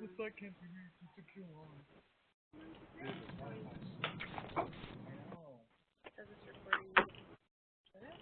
The site can't be reached in secure line. Says it's recording. Should it?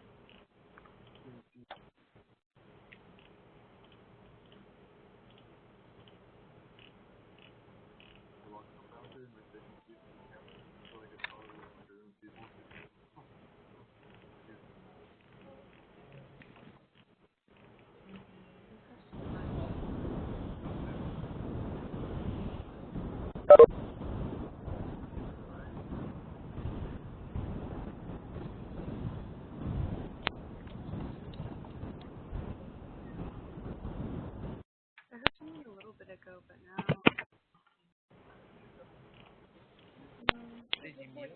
I heard something a little bit ago, but now. Did you mute?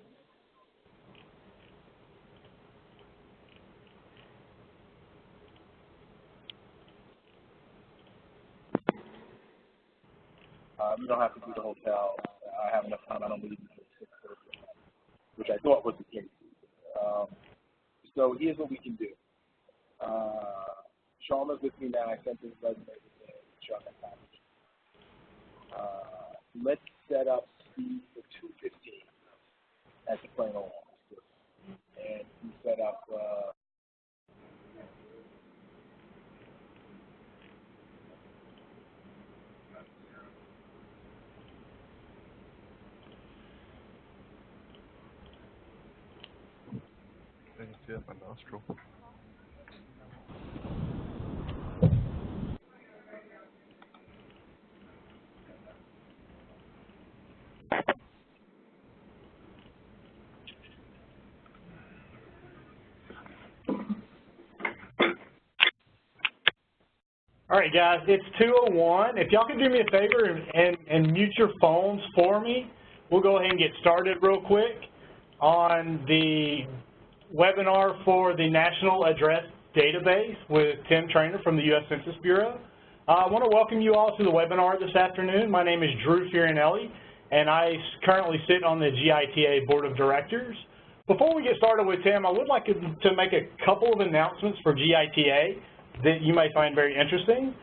You don't have to do the hotel. I have enough time. I don't need to do 6:30, which I thought was the case. So here's what we can do. Sharma's with me now. I sent his resume to Sean and package. Let's set up Steve for 2:15 at the plain old office. And we set up I can see it my nostril. All right, guys, it's 2:01. If y'all could do me a favor and mute your phones for me, we'll go ahead and get started real quick on the webinar for the National Address Database with Tim Trainer from the U.S. Census Bureau. I want to welcome you all to the webinar this afternoon. My name is Drew Fiorinelli, and I currently sit on the GITA Board of Directors. Before we get started with Tim, I would like to make a couple of announcements for GITA that you may find very interesting.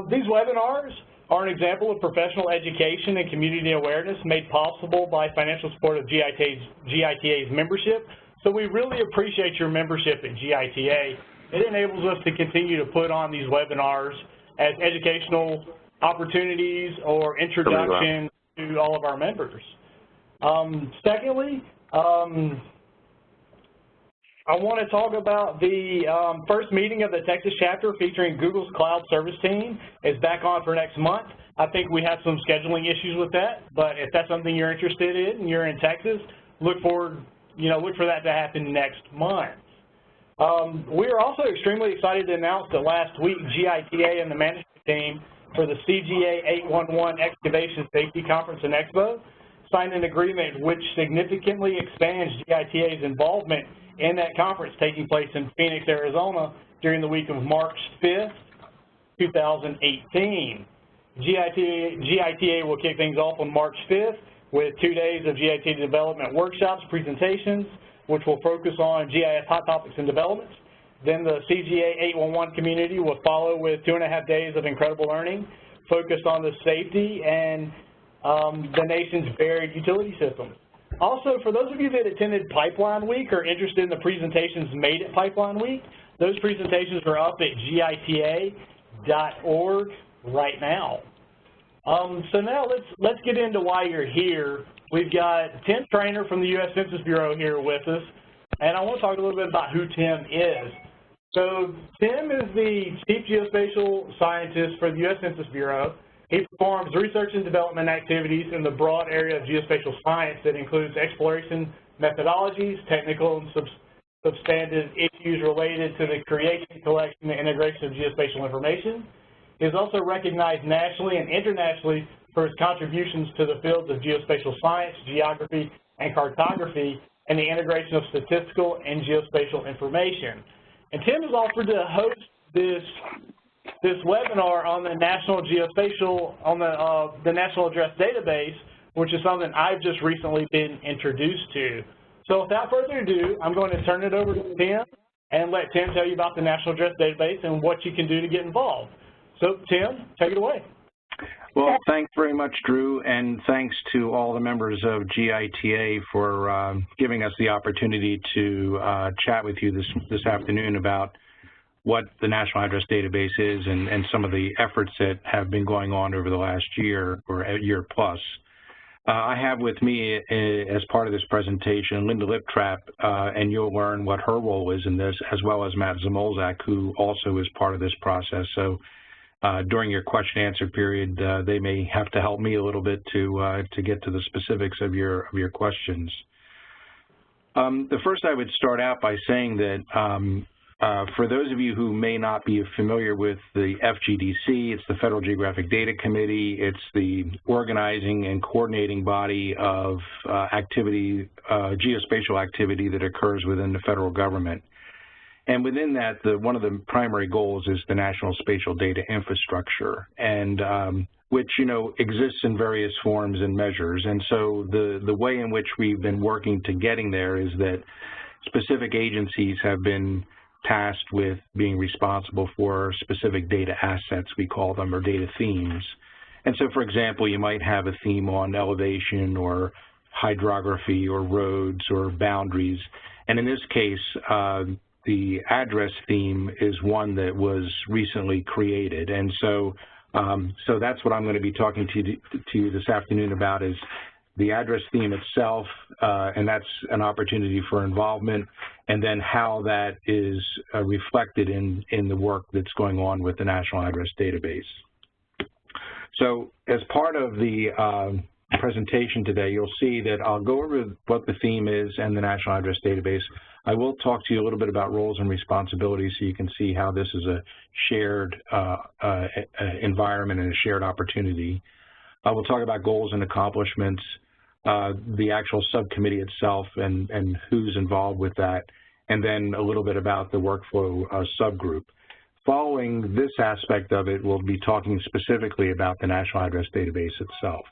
These webinars are an example of professional education and community awareness made possible by financial support of GITA's membership. So we really appreciate your membership at GITA. It enables us to continue to put on these webinars as educational opportunities or introduction to all of our members. Secondly, I want to talk about the first meeting of the Texas chapter featuring Google's Cloud Service Team is back on for next month. I think we have some scheduling issues with that, but if that's something you're interested in and you're in Texas, look for that to happen next month. We are also extremely excited to announce that last week GITA and the management team for the CGA 811 Excavation Safety Conference and Expo signed an agreement which significantly expands GITA's involvement in that conference taking place in Phoenix, Arizona during the week of March 5th, 2018. GITA will kick things off on March 5th with 2 days of GITA development workshops, presentations, which will focus on GIS hot topics and developments. Then the CGA 811 community will follow with 2.5 days of incredible learning focused on the safety and the nation's buried utility systems. Also, for those of you that attended Pipeline Week or interested in the presentations made at Pipeline Week, those presentations are up at gita.org right now. So now let's get into why you're here. We've got Tim Trainer from the U.S. Census Bureau here with us, and I want to talk a little bit about who Tim is. So Tim is the Chief Geospatial Scientist for the U.S. Census Bureau. He performs research and development activities in the broad area of geospatial science that includes exploration methodologies, technical and substantive issues related to the creation, collection, and integration of geospatial information. He is also recognized nationally and internationally for his contributions to the fields of geospatial science, geography, and cartography, and the integration of statistical and geospatial information. And Tim has offered to host this webinar on the National Geospatial, on the National Address Database, which is something I've just recently been introduced to. So without further ado, I'm going to turn it over to Tim and let Tim tell you about the National Address Database and what you can do to get involved. So Tim, take it away. Well, thanks very much, Drew, and thanks to all the members of GITA for giving us the opportunity to chat with you this afternoon about what the National Address Database is and some of the efforts that have been going on over the last year or a year plus. I have with me, as part of this presentation, Linda Liptrap, and you'll learn what her role is in this, as well as Matt Zamolzak, who also is part of this process. So during your question and answer period, they may have to help me a little bit to get to the specifics of your questions. The first, I would start out by saying that for those of you who may not be familiar with the FGDC, it's the Federal Geographic Data Committee. It's the organizing and coordinating body of activity, geospatial activity that occurs within the federal government. And within that, one of the primary goals is the National Spatial Data Infrastructure, and which, exists in various forms and measures. And so the way in which we've been working to getting there is that specific agencies have been tasked with being responsible for specific data assets, we call them, or data themes. And so, for example, you might have a theme on elevation or hydrography or roads or boundaries. And in this case, the address theme is one that was recently created. And so, so that's what I'm going to be talking to you this afternoon about, is the address theme itself, and that's an opportunity for involvement, and then how that is reflected in the work that's going on with the National Address Database. So as part of the presentation today, you'll see that I'll go over what the theme is and the National Address Database. I will talk to you a little bit about roles and responsibilities so you can see how this is a shared environment and a shared opportunity. We'll talk about goals and accomplishments, the actual subcommittee itself and who's involved with that, and then a little bit about the workflow subgroup. Following this aspect of it, we'll be talking specifically about the National Address Database itself.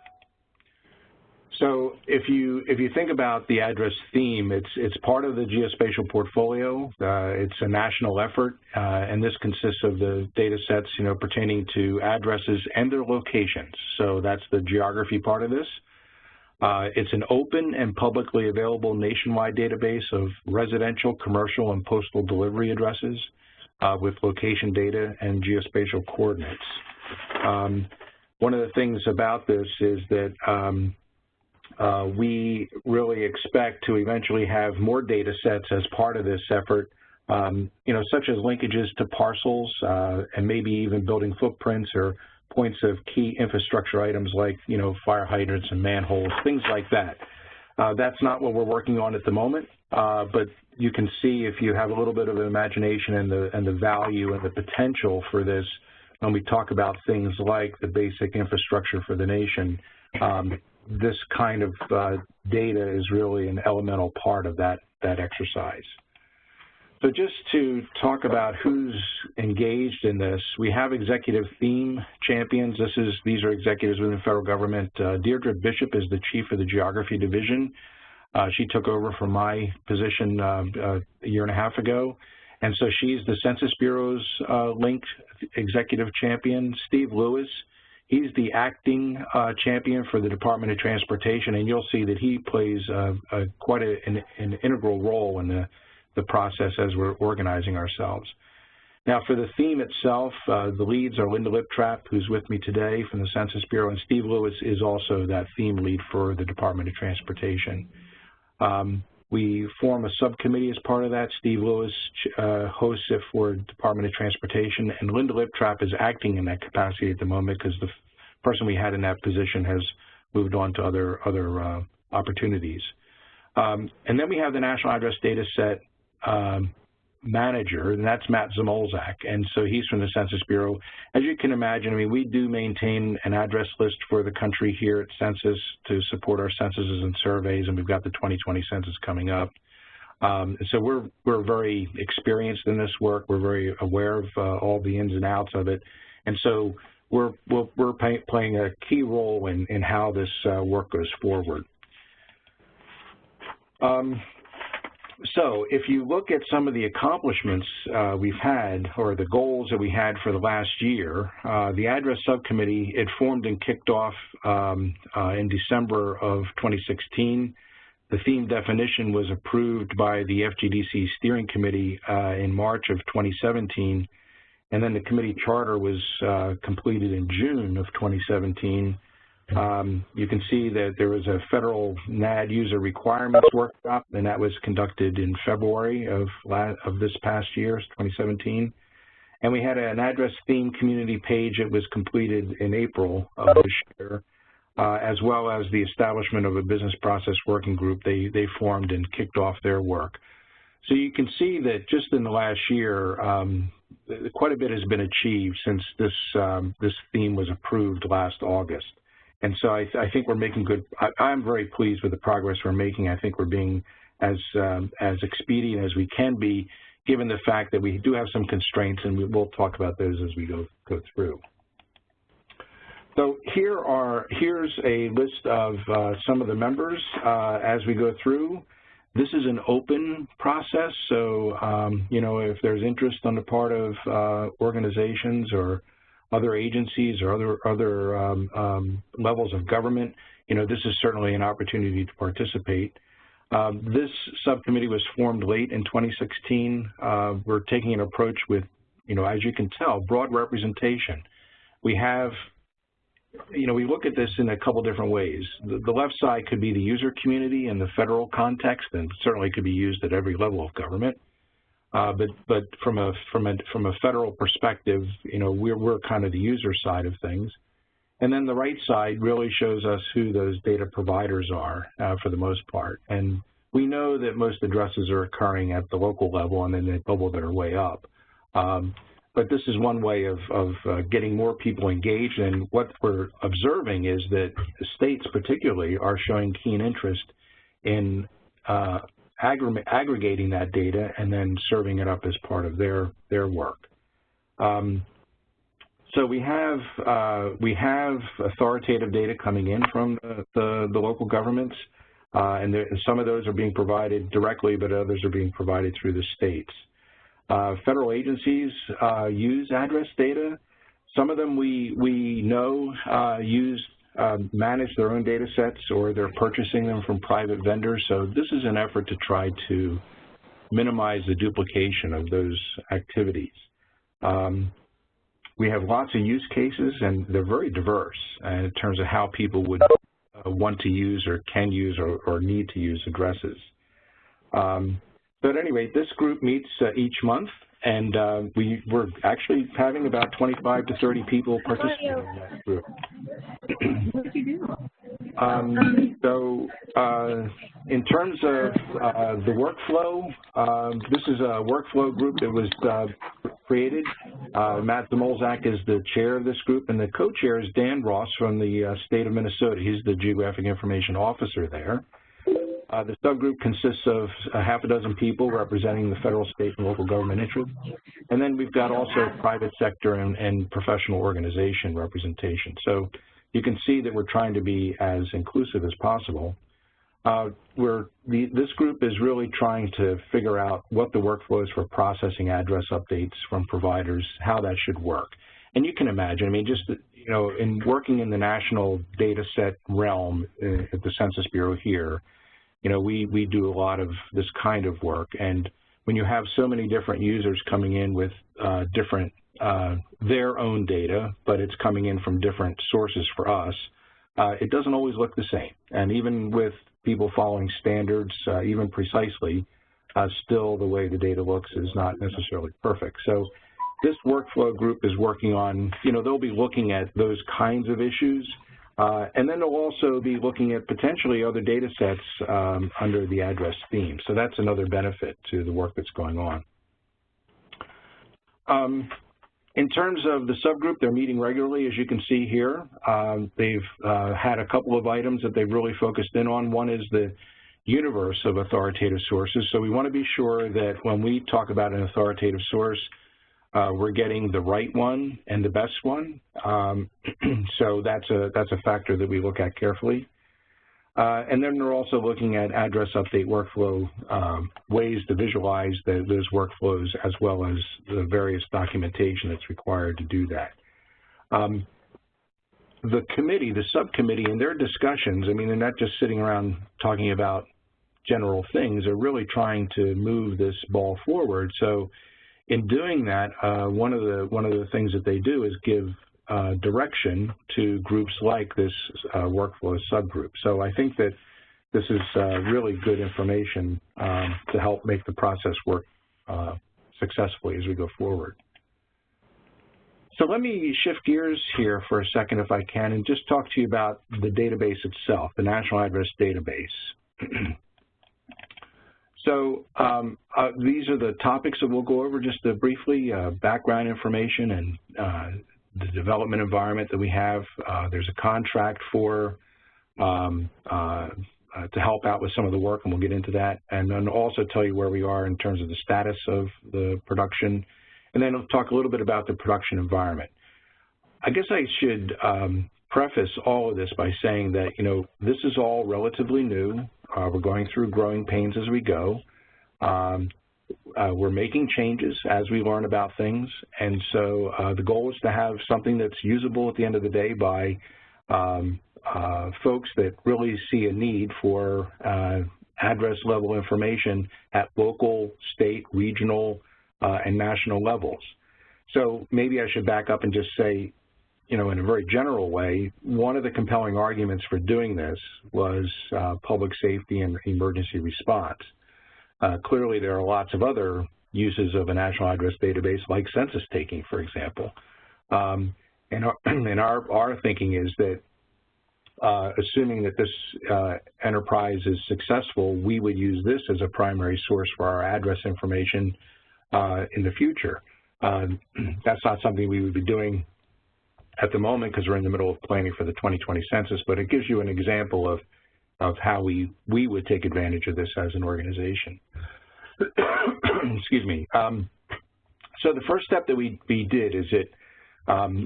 So if you think about the address theme, it's part of the geospatial portfolio. It's a national effort, and this consists of the data sets, pertaining to addresses and their locations. So that's the geography part of this. It's an open and publicly available nationwide database of residential, commercial, and postal delivery addresses with location data and geospatial coordinates. One of the things about this is that we really expect to eventually have more data sets as part of this effort, such as linkages to parcels and maybe even building footprints or points of key infrastructure items like, fire hydrants and manholes, things like that. That's not what we're working on at the moment, but you can see, if you have a little bit of imagination and the value and the potential for this, when we talk about things like the basic infrastructure for the nation, this kind of data is really an elemental part of that exercise. So just to talk about who's engaged in this, we have executive theme champions. These are executives within the federal government. Deirdre Bishop is the chief of the geography division. She took over from my position a year and a half ago. And so she's the Census Bureau's linked executive champion. Steve Lewis, he's the acting champion for the Department of Transportation, and you'll see that he plays quite an integral role in the process as we're organizing ourselves. Now, for the theme itself, the leads are Linda Liptrap, who's with me today from the Census Bureau, and Steve Lewis is also that theme lead for the Department of Transportation. We form a subcommittee as part of that. Steve Lewis hosts it for Department of Transportation, and Linda Liptrap is acting in that capacity at the moment because the person we had in that position has moved on to other opportunities. And then we have the National Address Data Set manager, and that's Matt Zamolzak, and so he's from the Census Bureau. As you can imagine, we do maintain an address list for the country here at Census to support our censuses and surveys, and we've got the 2020 census coming up. So we're very experienced in this work. We're very aware of all the ins and outs of it, and so we're playing a key role in how this work goes forward. So if you look at some of the accomplishments we've had, or the goals that we had for the last year, the Address Subcommittee, it formed and kicked off in December of 2016. The theme definition was approved by the FGDC Steering Committee in March of 2017, and then the committee charter was completed in June of 2017. You can see that there was a federal NAD user requirements workshop, and that was conducted in February of this past year, 2017. And we had an address theme community page that was completed in April of this year, as well as the establishment of a business process working group. They formed and kicked off their work. So you can see that just in the last year, quite a bit has been achieved since this theme was approved last August. And so I think we're making good. I'm very pleased with the progress we're making. I think we're being as expedient as we can be, given the fact that we do have some constraints, and we'll talk about those as we go through. So here's a list of some of the members as we go through. This is an open process, so you know, if there's interest on the part of organizations or other agencies or other levels of government, you know, this is certainly an opportunity to participate. This subcommittee was formed late in 2016. We're taking an approach with, you know, as you can tell, broad representation. We have, you know, we look at this in a couple different ways. The left side could be the user community in the federal context, and certainly could be used at every level of government. But from a federal perspective, you know, we're kind of the user side of things. And then the right side really shows us who those data providers are for the most part. And we know that most addresses are occurring at the local level, and then they bubble their way up. But this is one way of getting more people engaged. And what we're observing is that the states particularly are showing keen interest in aggregating that data and then serving it up as part of their work. So we have authoritative data coming in from the local governments, and some of those are being provided directly, but others are being provided through the states. Federal agencies use address data. Some of them we know manage their own data sets, or they're purchasing them from private vendors. So this is an effort to try to minimize the duplication of those activities. We have lots of use cases, and they're very diverse in terms of how people would want to use or can use or need to use addresses. But at any rate, this group meets each month, and we're actually having about 25 to 30 people participating in that group. So in terms of the workflow, this is a workflow group that was created. Matt Zamolzak is the chair of this group, and the co-chair is Dan Ross from the state of Minnesota. He's the Geographic Information Officer there. The subgroup consists of half a dozen people representing the federal, state, and local government interests. And then we've got also private sector and professional organization representation. So you can see that we're trying to be as inclusive as possible. This group is really trying to figure out what the workflow is for processing address updates from providers, how that should work. And you can imagine, I mean, just, you know, in working in the national data set realm at the Census Bureau here, you know, we do a lot of this kind of work, and when you have so many different users coming in with their own data, but it's coming in from different sources for us, it doesn't always look the same. And even with people following standards, even precisely, still the way the data looks is not necessarily perfect. So this workflow group is working on, you know, they'll be looking at those kinds of issues. And then they'll also be looking at potentially other data sets under the address theme. So that's another benefit to the work that's going on. In terms of the subgroup, they're meeting regularly, as you can see here. They've had a couple of items that they've really focused in on. One is the universe of authoritative sources. So we want to be sure that when we talk about an authoritative source, we're getting the right one and the best one. So that's a factor that we look at carefully. And then they're also looking at address update workflow ways to visualize those workflows, as well as the various documentation that's required to do that. The committee, the subcommittee, in their discussions, I mean, they're not just sitting around talking about general things. They're really trying to move this ball forward. So in doing that, one of the things that they do is give direction to groups like this workflow subgroup. So I think that this is really good information to help make the process work successfully as we go forward. So let me shift gears here for a second, if I can, and just talk to you about the database itself, the National Address Database. So these are the topics that we'll go over just briefly, background information and the development environment that we have. There's a contract for to help out with some of the work, and we'll get into that, and then also tell you where we are in terms of the status of the production, and then I'll talk a little bit about the production environment. I guess I should preface all of this by saying that, you know, this is all relatively new. We're going through growing pains as we go. We're making changes as we learn about things, and so the goal is to have something that's usable at the end of the day by folks that really see a need for address level information at local, state, regional, and national levels. So maybe I should back up and just say, you know, in a very general way, one of the compelling arguments for doing this was public safety and emergency response. Clearly, there are lots of other uses of a national address database, like census taking, for example. And our thinking is that assuming that this enterprise is successful, we would use this as a primary source for our address information in the future. That's not something we would be doing at the moment because we're in the middle of planning for the 2020 census, but it gives you an example of how we would take advantage of this as an organization. Excuse me. So the first step that we did is that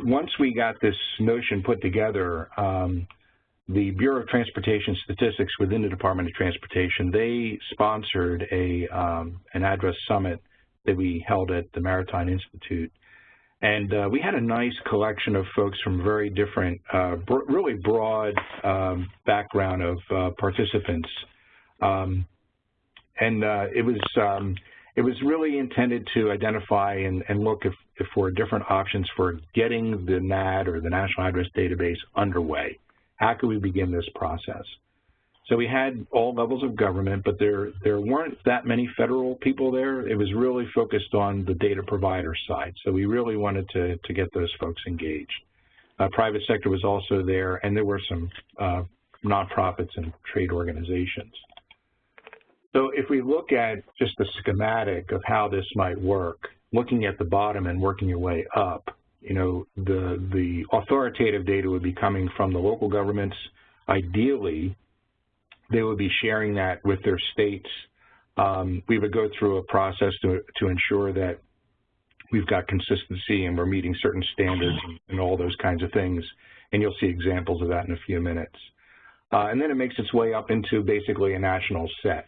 once we got this notion put together, the Bureau of Transportation Statistics within the Department of Transportation, they sponsored an address summit that we held at the Maritime Institute. And we had a nice collection of folks from very different, really broad background of participants. And it was really intended to identify and look if for different options for getting the NAD, or the National Address Database, underway. How could we begin this process? So we had all levels of government, but there weren't that many federal people there. It was really focused on the data provider side. So we really wanted to get those folks engaged. Private sector was also there, and there were some nonprofits and trade organizations. So if we look at just the schematic of how this might work, looking at the bottom and working your way up, you know, the authoritative data would be coming from the local governments. Ideally, they would be sharing that with their states. We would go through a process to ensure that we've got consistency and we're meeting certain standards and all those kinds of things. And you'll see examples of that in a few minutes. And then it makes its way up into basically a national set.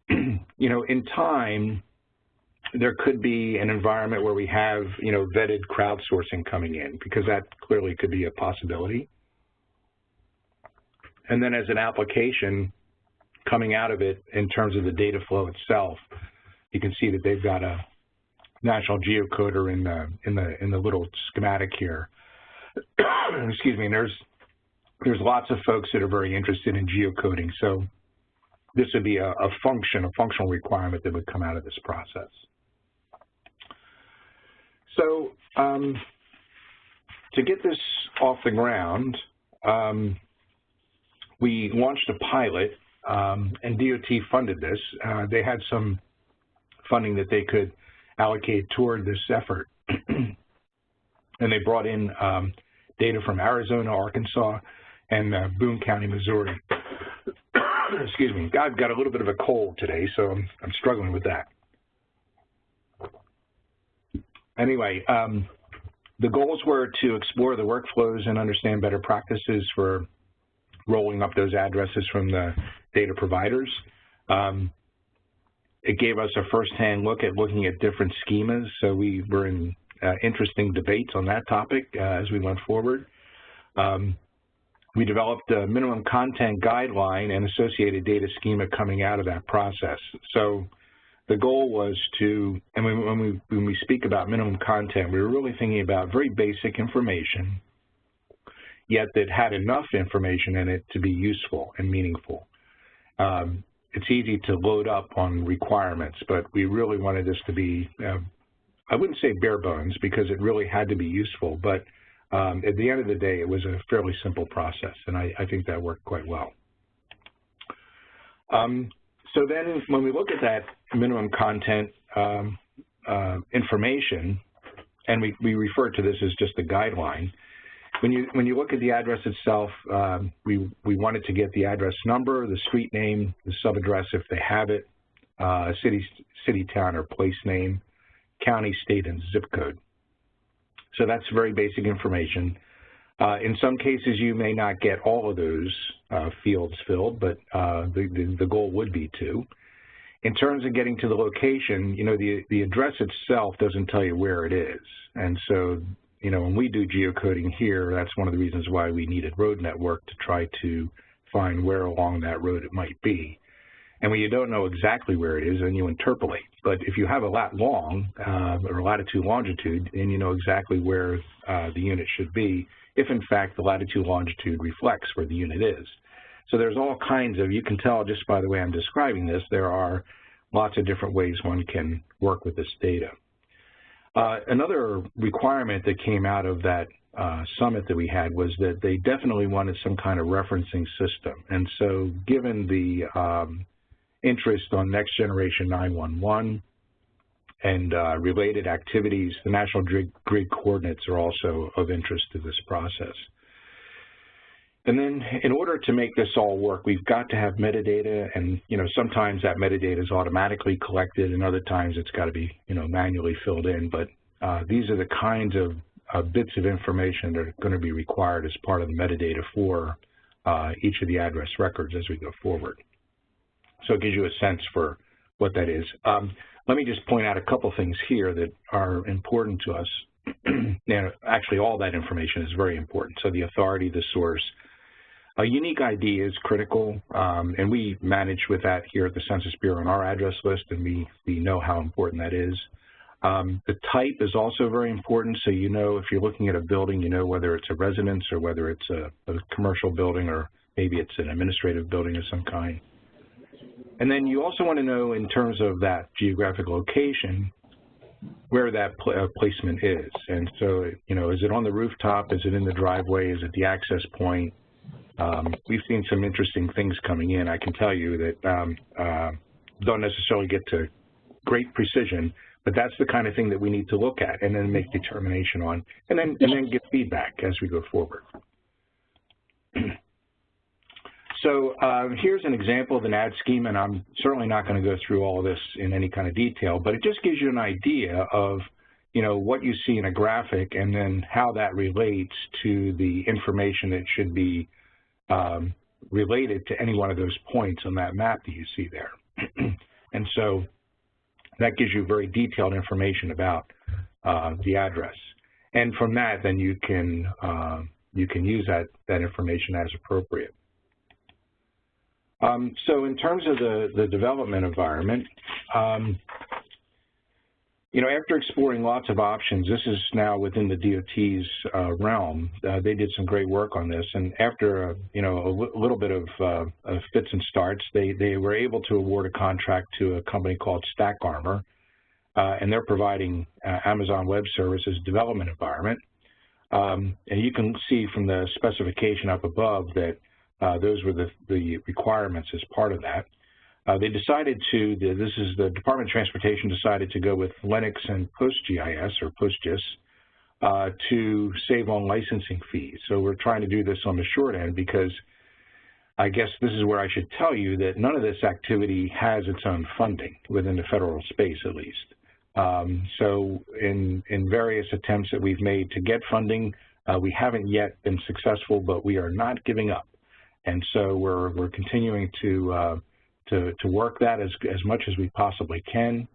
You know, in time, there could be an environment where we have, you know, vetted crowdsourcing coming in, because that clearly could be a possibility. And then as an application coming out of it in terms of the data flow itself, you can see that they've got a national geocoder in the little schematic here. Excuse me. And there's lots of folks that are very interested in geocoding. So this would be a functional requirement that would come out of this process. So to get this off the ground, we launched a pilot, and DOT funded this. They had some funding that they could allocate toward this effort. And they brought in data from Arizona, Arkansas, and Boone County, Missouri. Excuse me. I've got a little bit of a cold today, so I'm struggling with that. Anyway, the goals were to explore the workflows and understand better practices for rolling up those addresses from the data providers. It gave us a first-hand look at looking at different schemas, so we were in interesting debates on that topic as we went forward. We developed a minimum content guideline and associated data schema coming out of that process. So the goal was to, and when we speak about minimum content, we were really thinking about very basic information, yet that had enough information in it to be useful and meaningful. It's easy to load up on requirements, but we really wanted this to be, I wouldn't say bare bones because it really had to be useful, but at the end of the day, it was a fairly simple process, and I think that worked quite well. So then when we look at that minimum content information, and we refer to this as just a guideline, when you look at the address itself, we wanted to get the address number, the street name, the subaddress if they have it, city, town, or place name, county, state, and zip code. So that's very basic information. In some cases, you may not get all of those fields filled, but the goal would be to. In terms of getting to the location, you know, the address itself doesn't tell you where it is. And so, you know, when we do geocoding here, that's one of the reasons why we needed road network to try to find where along that road it might be. And when you don't know exactly where it is, then you interpolate. But if you have a lat long, or latitude longitude, then you know exactly where the unit should be, if in fact the latitude longitude reflects where the unit is. So there's all kinds of, you can tell just by the way I'm describing this, there are lots of different ways one can work with this data. Another requirement that came out of that summit that we had was that they definitely wanted some kind of referencing system. And so given the interest on next generation 911 and related activities, the national grid coordinates are also of interest to this process. And then in order to make this all work, we've got to have metadata, and you know, sometimes that metadata is automatically collected and other times it's got to be, you know, manually filled in, but these are the kinds of bits of information that are going to be required as part of the metadata for each of the address records as we go forward. So it gives you a sense for what that is. Let me just point out a couple things here that are important to us. Now, actually, all that information is very important. So the authority, the source. A unique ID is critical, and we manage with that here at the Census Bureau on our address list, and we know how important that is. The type is also very important, so you know if you're looking at a building, you know whether it's a residence or whether it's a commercial building or maybe it's an administrative building of some kind. And then you also want to know in terms of that geographic location where that placement is. And so, you know, is it on the rooftop? Is it in the driveway? Is it the access point? We've seen some interesting things coming in. I can tell you that don't necessarily get to great precision, but that's the kind of thing that we need to look at and then make determination on, and then give feedback as we go forward. So here's an example of the NAD schema, and I'm certainly not going to go through all of this in any kind of detail, but it just gives you an idea of, you know, what you see in a graphic and then how that relates to the information that should be related to any one of those points on that map that you see there. And so that gives you very detailed information about the address. And from that, then you can use that information as appropriate. So in terms of the development environment, you know, after exploring lots of options, this is now within the DOT's realm. They did some great work on this, and after you know, a little bit of fits and starts, they were able to award a contract to a company called StackArmor, and they're providing Amazon Web Services development environment. And you can see from the specification up above that those were the requirements as part of that. They decided to, this is the Department of Transportation decided to go with Linux and PostGIS or PostGIS to save on licensing fees. So we're trying to do this on the short end because I guess this is where I should tell you that none of this activity has its own funding within the federal space at least. So in various attempts that we've made to get funding, we haven't yet been successful, but we are not giving up. And so we're continuing to work that as much as we possibly can,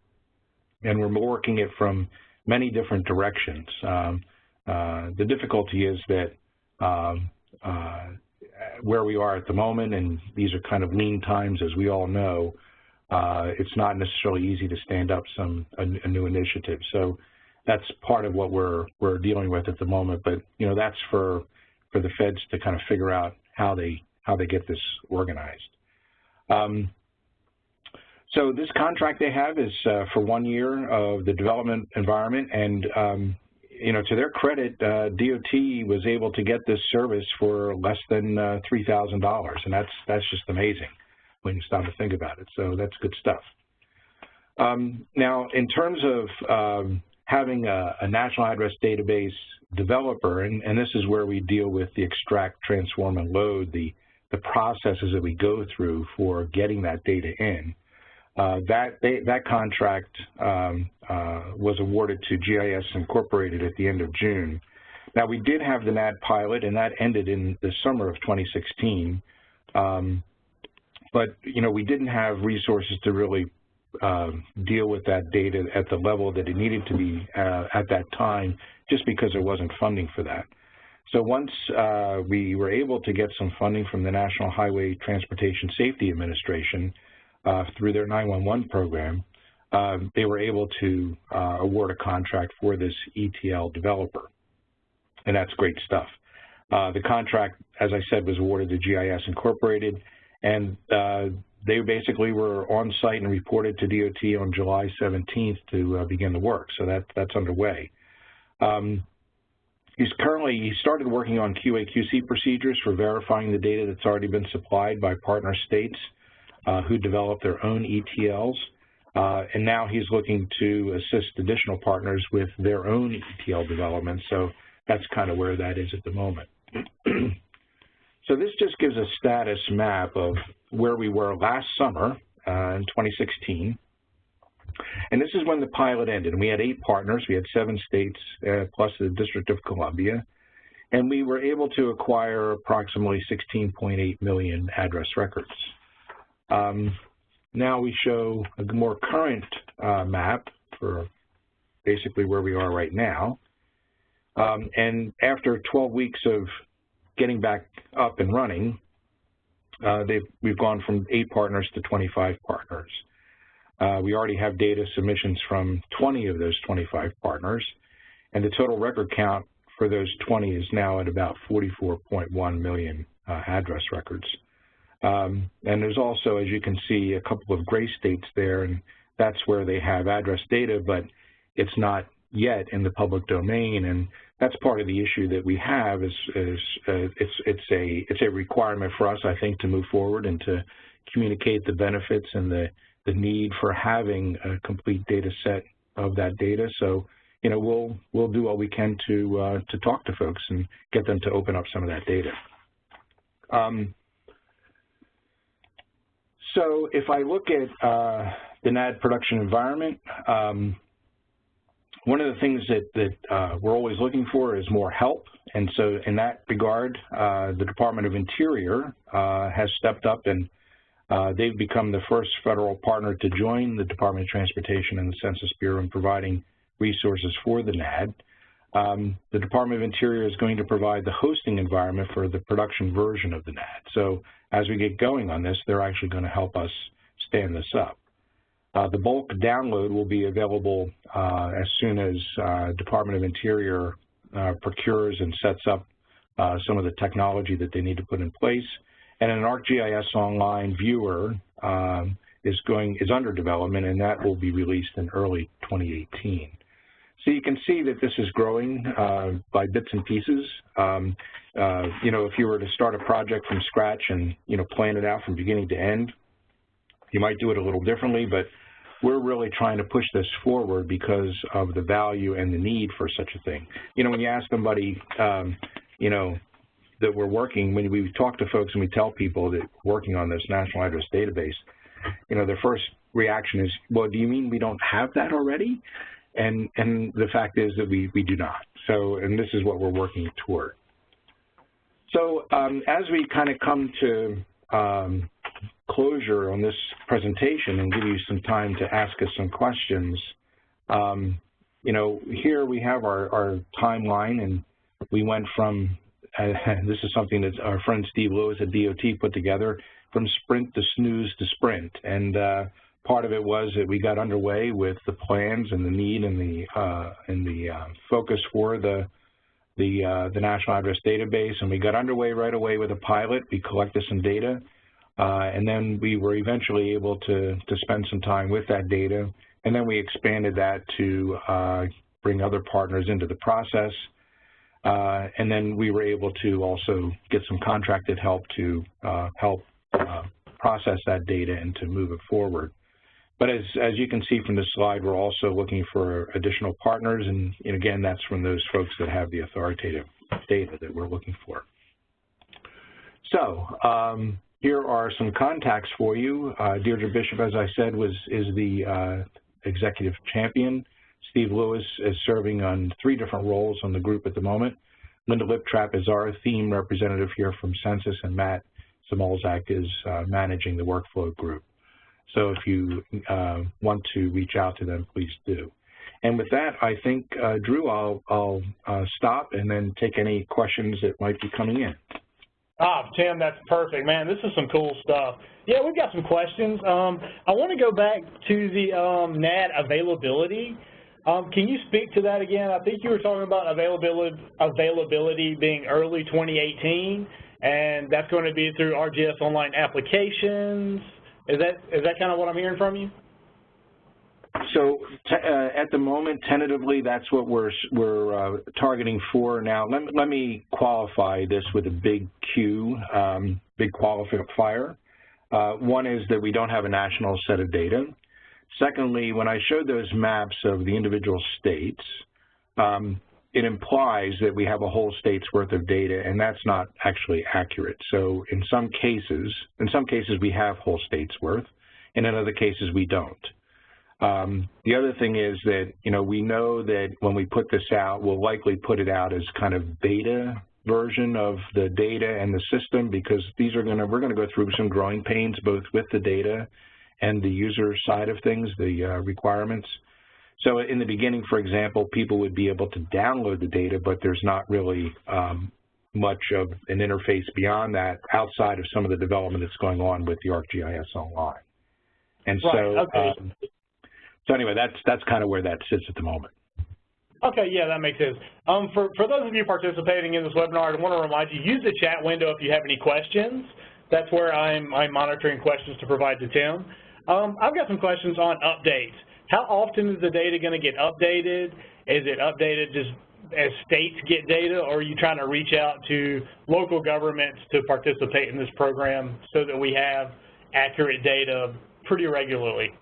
and we're working it from many different directions. The difficulty is that where we are at the moment, and these are kind of lean times, as we all know, it's not necessarily easy to stand up a new initiative. So that's part of what we're dealing with at the moment. But you know, that's for the feds to kind of figure out how they get this organized. So this contract they have is for 1 year of the development environment, and you know, to their credit, DOT was able to get this service for less than $3,000, and that's just amazing when you stop to think about it. So that's good stuff. Now, in terms of having a national address database developer, and this is where we deal with the extract, transform, and load, the processes that we go through for getting that data in. That contract was awarded to GIS Incorporated at the end of June. Now, we did have the NAD pilot, and that ended in the summer of 2016. But, you know, we didn't have resources to really deal with that data at the level that it needed to be at that time, just because there wasn't funding for that. So once we were able to get some funding from the National Highway Transportation Safety Administration, through their 911 program, they were able to award a contract for this ETL developer, and that's great stuff. The contract, as I said, was awarded to GIS Incorporated, and they basically were on site and reported to DOT on July 17th to begin the work, so that's underway. He started working on QA/QC procedures for verifying the data that's already been supplied by partner states who develop their own ETLs, and now he's looking to assist additional partners with their own ETL development, so that's kind of where that is at the moment. So this just gives a status map of where we were last summer in 2016, and this is when the pilot ended. And we had 8 partners, we had 7 states plus the District of Columbia, and we were able to acquire approximately 16.8 million address records. Now we show a more current map for basically where we are right now. And after 12 weeks of getting back up and running, we've gone from 8 partners to 25 partners. We already have data submissions from 20 of those 25 partners, and the total record count for those 20 is now at about 44.1 million address records. And there's also, as you can see, a couple of gray states there, and that's where they have address data, but it's not yet in the public domain, and that's part of the issue that we have. It's a requirement for us, I think, to move forward and to communicate the benefits and the need for having a complete data set of that data. So, you know, we'll do what we can to talk to folks and get them to open up some of that data. So if I look at the NAD production environment, one of the things that we're always looking for is more help. And so in that regard, the Department of Interior has stepped up, and they've become the first federal partner to join the Department of Transportation and the Census Bureau in providing resources for the NAD. The Department of Interior is going to provide the hosting environment for the production version of the NAD. So as we get going on this, they're actually going to help us stand this up. The bulk download will be available as soon as Department of Interior procures and sets up some of the technology that they need to put in place. And an ArcGIS Online viewer is under development, and that will be released in early 2018. So you can see that this is growing by bits and pieces. You know, if you were to start a project from scratch and, you know, plan it out from beginning to end, you might do it a little differently, but we're really trying to push this forward because of the value and the need for such a thing. You know, when you ask somebody, you know, that we're working, when we talk to folks and we tell people that we're working on this national address database, you know, their first reaction is, well, do you mean we don't have that already? And the fact is that we do not. So, and this is what we're working toward. So as we kind of come to closure on this presentation and give you some time to ask us some questions, you know, here we have our timeline, and we went from, this is something that our friend Steve Lewis at DOT put together, from sprint to snooze to sprint. And part of it was that we got underway with the plans and the need and the focus for the National Address Database, and we got underway right away with a pilot. We collected some data, and then we were eventually able to spend some time with that data, and then we expanded that to bring other partners into the process, and then we were able to also get some contracted help to help process that data and to move it forward. But as you can see from this slide, we're also looking for additional partners, and again, that's from those folks that have the authoritative data that we're looking for. So here are some contacts for you. Deirdre Bishop, as I said, is the executive champion. Steve Lewis is serving on 3 different roles on the group at the moment. Linda Liptrap is our theme representative here from Census, and Matt Samolzak is managing the workflow group. So if you want to reach out to them, please do. And with that, I think, Drew, I'll stop and then take any questions that might be coming in. Tim, that's perfect, man. This is some cool stuff. Yeah, we've got some questions. I want to go back to the NAD availability. Can you speak to that again? I think you were talking about availability being early 2018, and that's going to be through RGS Online applications. Is that kind of what I'm hearing from you? So at the moment, tentatively, that's what we're targeting for. Now, let me qualify this with a big Q, big qualifier. One is that we don't have a national set of data. Secondly, when I showed those maps of the individual states, it implies that we have a whole state's worth of data, and that's not actually accurate. So in some cases we have whole state's worth, and in other cases we don't. The other thing is that, you know, we know that when we put this out, we'll likely put it out as kind of beta version of the data and the system, because we're going to go through some growing pains both with the data and the user side of things, the requirements. So in the beginning, for example, people would be able to download the data, but there's not really much of an interface beyond that outside of some of the development that's going on with the ArcGIS Online. And so, right, okay. So anyway, that's kind of where that sits at the moment. Okay, yeah, that makes sense. For those of you participating in this webinar, I want to remind you, use the chat window if you have any questions. That's where I'm monitoring questions to provide to Tim. I've got some questions on updates. How often is the data going to get updated? Is it updated just as states get data, or are you trying to reach out to local governments to participate in this program so that we have accurate data pretty regularly?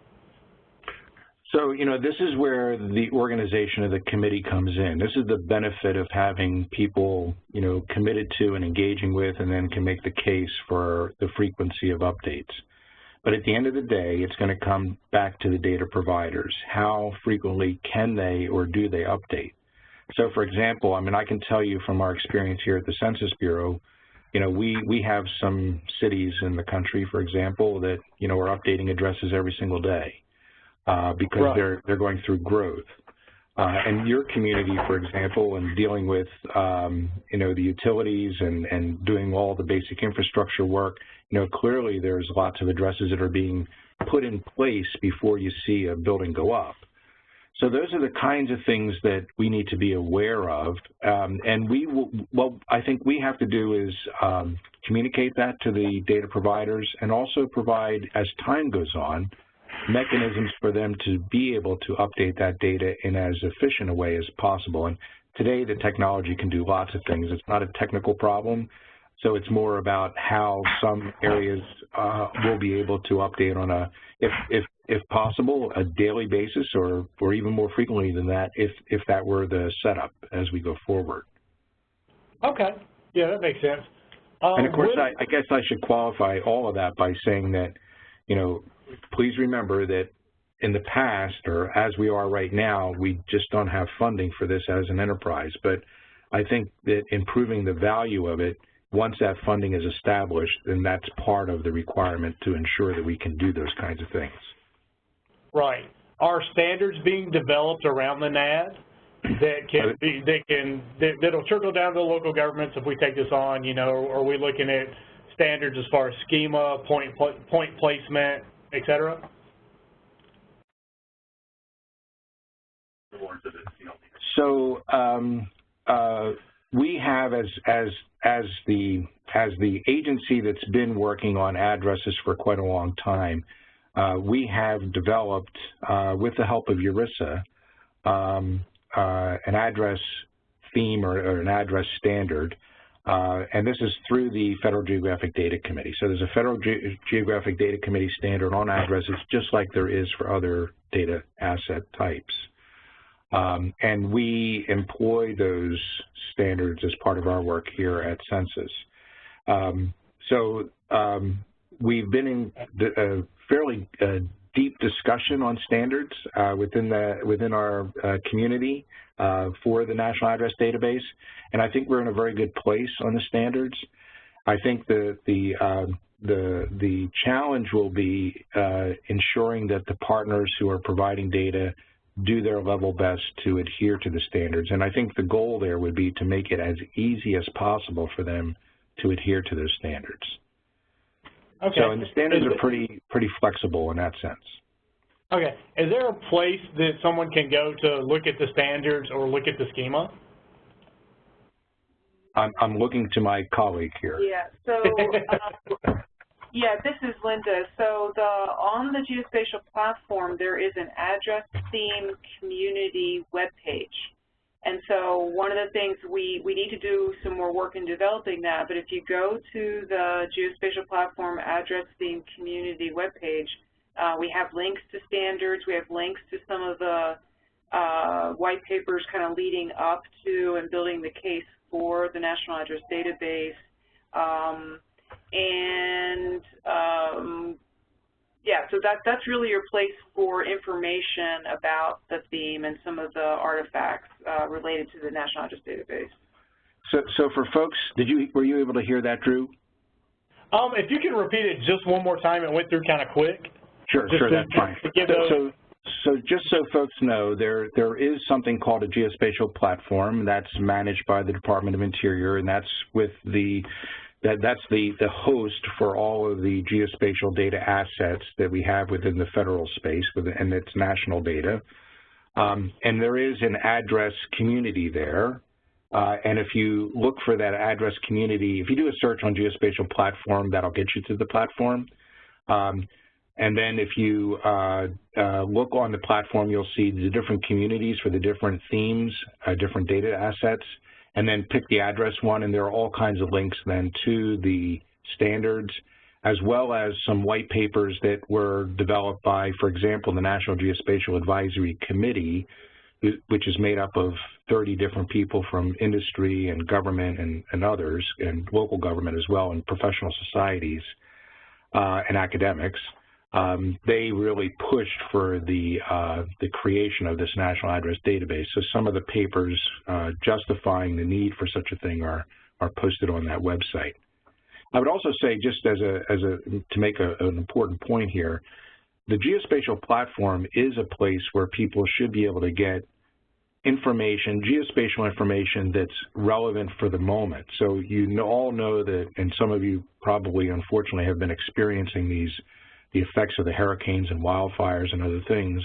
So, you know, this is where the organization of the committee comes in. This is the benefit of having people, you know, committed to and engaging with, and then can make the case for the frequency of updates. But at the end of the day, it's going to come back to the data providers. How frequently can they or do they update? So, for example, I mean, I can tell you from our experience here at the Census Bureau, you know, we have some cities in the country, for example, that, you know, are updating addresses every single day because right. they're going through growth. And your community, for example, and dealing with, you know, the utilities and doing all the basic infrastructure work, you know, clearly there's lots of addresses that are being put in place before you see a building go up. So those are the kinds of things that we need to be aware of. And what I think we have to do is communicate that to the data providers, and also provide, as time goes on, mechanisms for them to be able to update that data in as efficient a way as possible. And today the technology can do lots of things. It's not a technical problem, so it's more about how some areas will be able to update on a, if possible, a daily basis, or even more frequently than that, if that were the setup as we go forward. Okay, yeah, that makes sense. And of course, I guess I should qualify all of that by saying that, you know, please remember that in the past, or as we are right now, we just don't have funding for this as an enterprise. But I think that improving the value of it once that funding is established, then that's part of the requirement to ensure that we can do those kinds of things. Right. Are standards being developed around the NAD that'll trickle down to the local governments if we take this on? You know, or are we looking at standards as far as schema, point placement, et cetera? So we have, as the agency that's been working on addresses for quite a long time, we have developed, with the help of ERISA, an address theme or an address standard, and this is through the Federal Geographic Data Committee. So there's a Federal Geographic Data Committee standard on addresses, just like there is for other data asset types. And we employ those standards as part of our work here at Census. We've been in a fairly deep discussion on standards within our community for the National Address Database, and I think we're in a very good place on the standards. I think the challenge will be ensuring that the partners who are providing data do their level best to adhere to the standards, and I think the goal there would be to make it as easy as possible for them to adhere to those standards. Okay. So, and the standards are pretty flexible in that sense. Okay. Is there a place that someone can go to look at the standards or look at the schema? I'm looking to my colleague here. Yeah. So, yeah, this is Linda. So on the geospatial platform, there is an address theme community webpage. And so one of the things we need to do some more work in developing that, but if you go to the geospatial platform address theme community webpage, we have links to standards, we have links to some of the white papers kind of leading up to and building the case for the National Address Database. Yeah, so that's really your place for information about the theme and some of the artifacts related to the National Address Database. So for folks, were you able to hear that, Drew? If you can repeat it just one more time, it went through kind of quick. Sure, that's fine. So just so folks know, there is something called a geospatial platform that's managed by the Department of Interior, and that's with that's the host for all of the geospatial data assets that we have within the federal space, and it's national data. And there is an address community there. And if you look for that address community, if you do a search on geospatial platform, that'll get you to the platform. And then if you look on the platform, you'll see the different communities for the different themes, different data assets, and then pick the address one, and there are all kinds of links then to the standards, as well as some white papers that were developed by, for example, the National Geospatial Advisory Committee, which is made up of 30 different people from industry and government and others, and local government as well, and professional societies and academics. They really pushed for the creation of this National Address Database. So some of the papers justifying the need for such a thing are posted on that website. I would also say, just to make an important point here, the geospatial platform is a place where people should be able to get information, geospatial information that's relevant for the moment. So you all know that, and some of you probably unfortunately have been experiencing the effects of the hurricanes and wildfires and other things.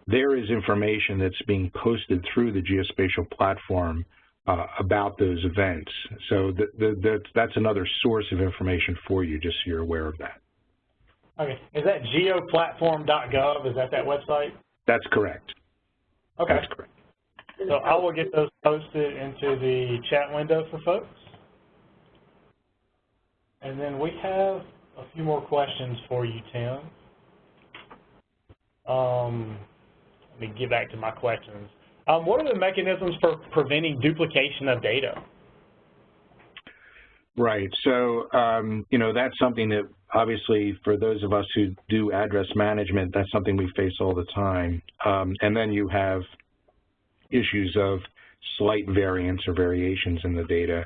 There is information that's being posted through the geospatial platform about those events. So that's another source of information for you, just so you're aware of that. Okay. Is that geoplatform.gov? Is that website? That's correct. Okay. That's correct. So I will get those posted into the chat window for folks. And then we have a few more questions for you, Tim. Let me get back to my questions. What are the mechanisms for preventing duplication of data? Right. So, you know, that's something that obviously for those of us who do address management, that's something we face all the time. And then you have issues of slight variance or variations in the data.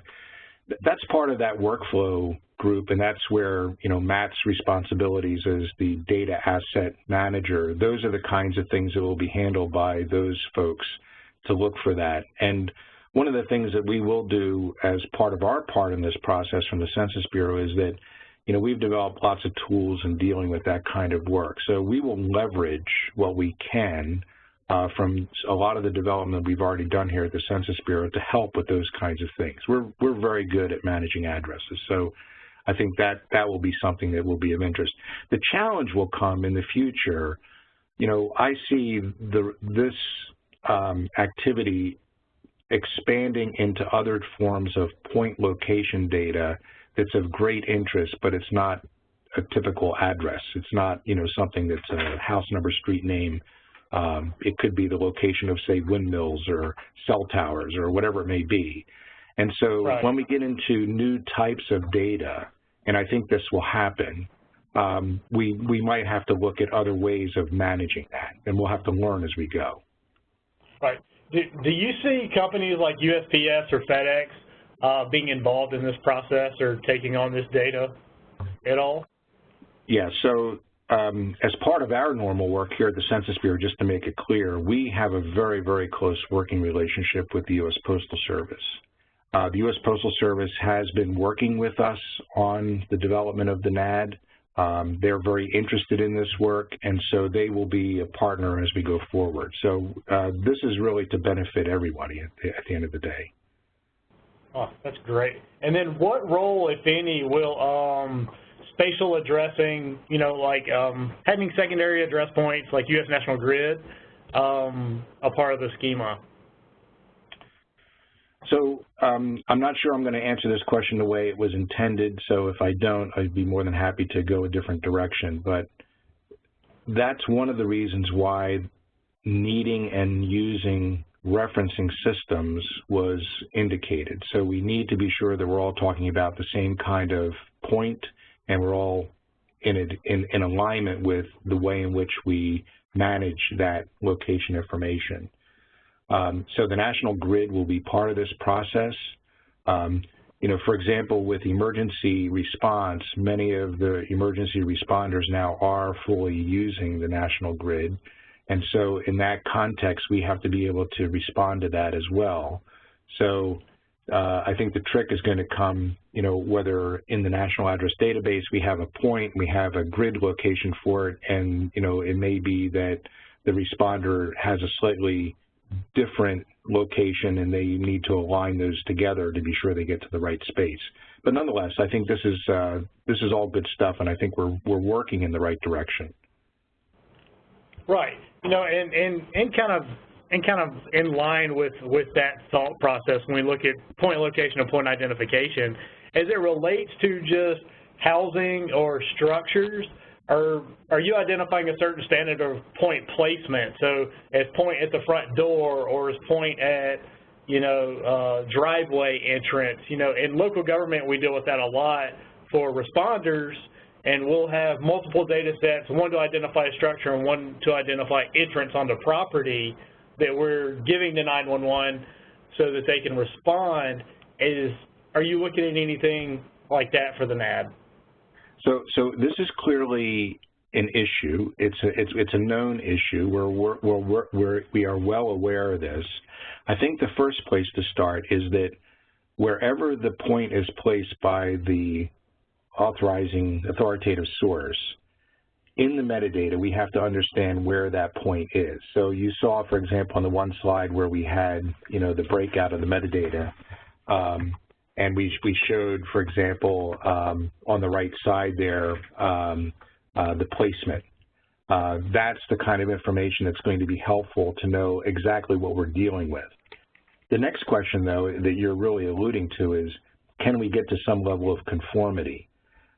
that's part of that workflow group, and that's where, you know, Matt's responsibilities as the data asset manager, those are the kinds of things that will be handled by those folks to look for that. And one of the things that we will do as part of our part in this process from the Census Bureau is that, you know, we've developed lots of tools in dealing with that kind of work. So we will leverage what we can from a lot of the development we've already done here at the Census Bureau to help with those kinds of things. We're very good at managing addresses, so I think that will be something that will be of interest. The challenge will come in the future. You know, I see this activity expanding into other forms of point location data that's of great interest, but it's not a typical address. It's not, you know, something that's a house number, street name. It could be the location of, say, windmills or cell towers or whatever it may be. And so when we get into new types of data, and I think this will happen, we might have to look at other ways of managing that, and we'll have to learn as we go. Right. Do you see companies like USPS or FedEx being involved in this process or taking on this data at all? Yeah, so as part of our normal work here at the Census Bureau, just to make it clear, we have a very, very close working relationship with the U.S. Postal Service. The U.S. Postal Service has been working with us on the development of the NAD. They're very interested in this work, and so they will be a partner as we go forward. So this is really to benefit everybody at the end of the day. Oh, that's great. And then what role, if any, will spatial addressing, you know, like having secondary address points like U.S. National Grid a part of the schema? So I'm not sure I'm going to answer this question the way it was intended, so if I don't, I'd be more than happy to go a different direction. But that's one of the reasons why needing and using referencing systems was indicated. So we need to be sure that we're all talking about the same kind of point, and we're all in alignment with the way in which we manage that location information. So the National Grid will be part of this process. You know, for example, with emergency response, many of the emergency responders now are fully using the National Grid. And so in that context, we have to be able to respond to that as well. So I think the trick is going to come, you know, whether in the National Address Database we have a point, we have a grid location for it, and, you know, it may be that the responder has a slightly different location and they need to align those together to be sure they get to the right space. But nonetheless, I think this is all good stuff, and I think we're working in the right direction. Right. You know, and kind of in line with that thought process when we look at point location and point identification, as it relates to just housing or structures, are you identifying a certain standard of point placement? So as point at the front door or as point at, you know, driveway entrance, you know, in local government we deal with that a lot for responders, and we'll have multiple data sets, one to identify a structure and one to identify entrance onto property that we're giving to 911 so that they can respond. Are you looking at anything like that for the NAD? So this is clearly an issue. It's a known issue. We are well aware of this. I think the first place to start is that wherever the point is placed by the authoritative source, in the metadata, we have to understand where that point is. So you saw, for example, on the one slide where we had, you know, the breakout of the metadata, and we showed, for example, on the right side there, the placement. That's the kind of information that's going to be helpful to know exactly what we're dealing with. The next question, though, that you're really alluding to is, can we get to some level of conformity?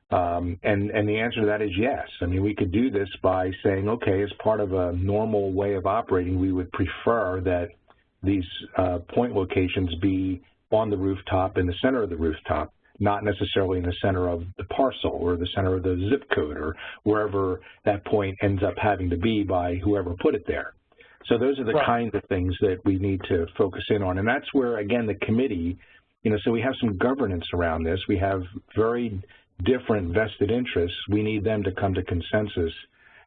And the answer to that is yes. I mean, we could do this by saying, okay, as part of a normal way of operating, we would prefer that these point locations be on the rooftop, in the center of the rooftop, not necessarily in the center of the parcel or the center of the zip code or wherever that point ends up having to be by whoever put it there. So those are the kinds of things that we need to focus in on. And that's where, again, the committee So we have some governance around this. We have very different vested interests. We need them to come to consensus.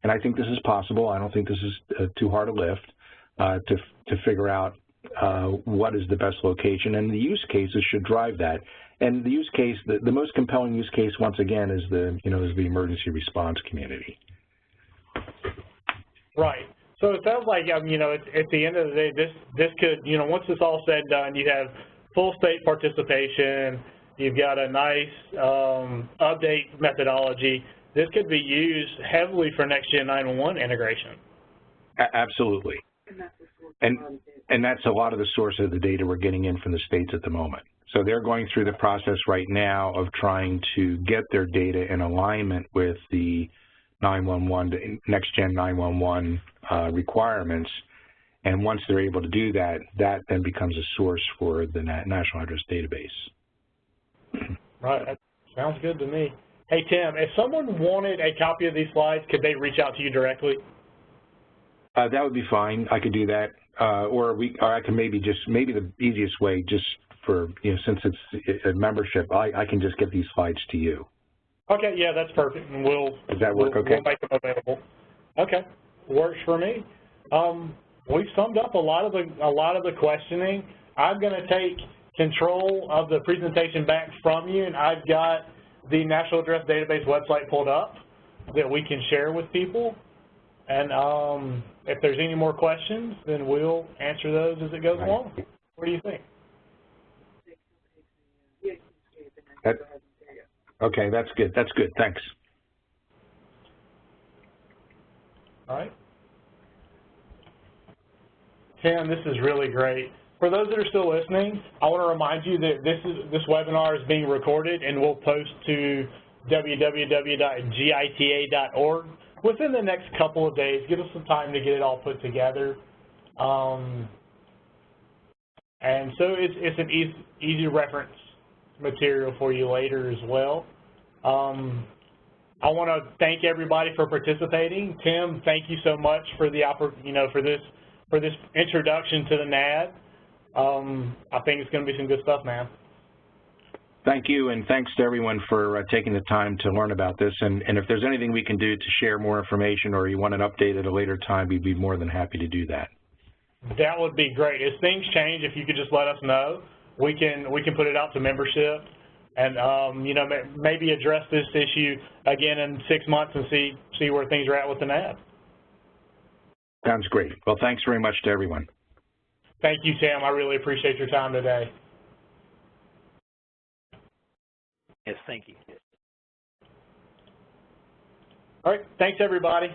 And I think this is possible. I don't think this is too hard a lift to figure out what is the best location. And the use cases should drive that. And the use case, the most compelling use case, once again, is the emergency response community. Right. So it sounds like, at the end of the day, this could, once it's all said and done, you have full state participation, you've got a nice update methodology. This could be used heavily for next-gen 911 integration. Absolutely. And that's a lot of the source of the data we're getting in from the states at the moment. So they're going through the process right now of trying to get their data in alignment with the 911, next-gen 911 requirements. And once they're able to do that, that then becomes a source for the National Address Database. Right. That sounds good to me. Hey, Tim, if someone wanted a copy of these slides, could they reach out to you directly? That would be fine. I could do that. Or I can maybe the easiest way, just for, since it's a membership, I can just get these slides to you. Okay, yeah, that's perfect. And Does that work okay? We'll make them available. Okay, works for me. We've summed up a lot of the questioning. I'm going to take control of the presentation back from you, and I've got the National Address Database website pulled up that we can share with people. And if there's any more questions, then we'll answer those as it goes along. What do you think? Okay, that's good. That's good. Thanks. All right. Tim, this is really great. For those that are still listening, I want to remind you that this webinar is being recorded and will post to www.gita.org within the next couple of days. Give us some time to get it all put together. And so it's an easy reference material for you later as well. I want to thank everybody for participating. Tim, thank you so much for the for this introduction to the NAD. I think it's going to be some good stuff, man. Thank you, and thanks to everyone for taking the time to learn about this. And if there's anything we can do to share more information, or you want an update at a later time, we'd be more than happy to do that. That would be great. As things change, if you could just let us know, we can put it out to membership, and maybe address this issue again in 6 months and see where things are at with the NAD. Sounds great. Well, thanks very much to everyone. Thank you, Tim. I really appreciate your time today. Yes, thank you. All right. Thanks, everybody.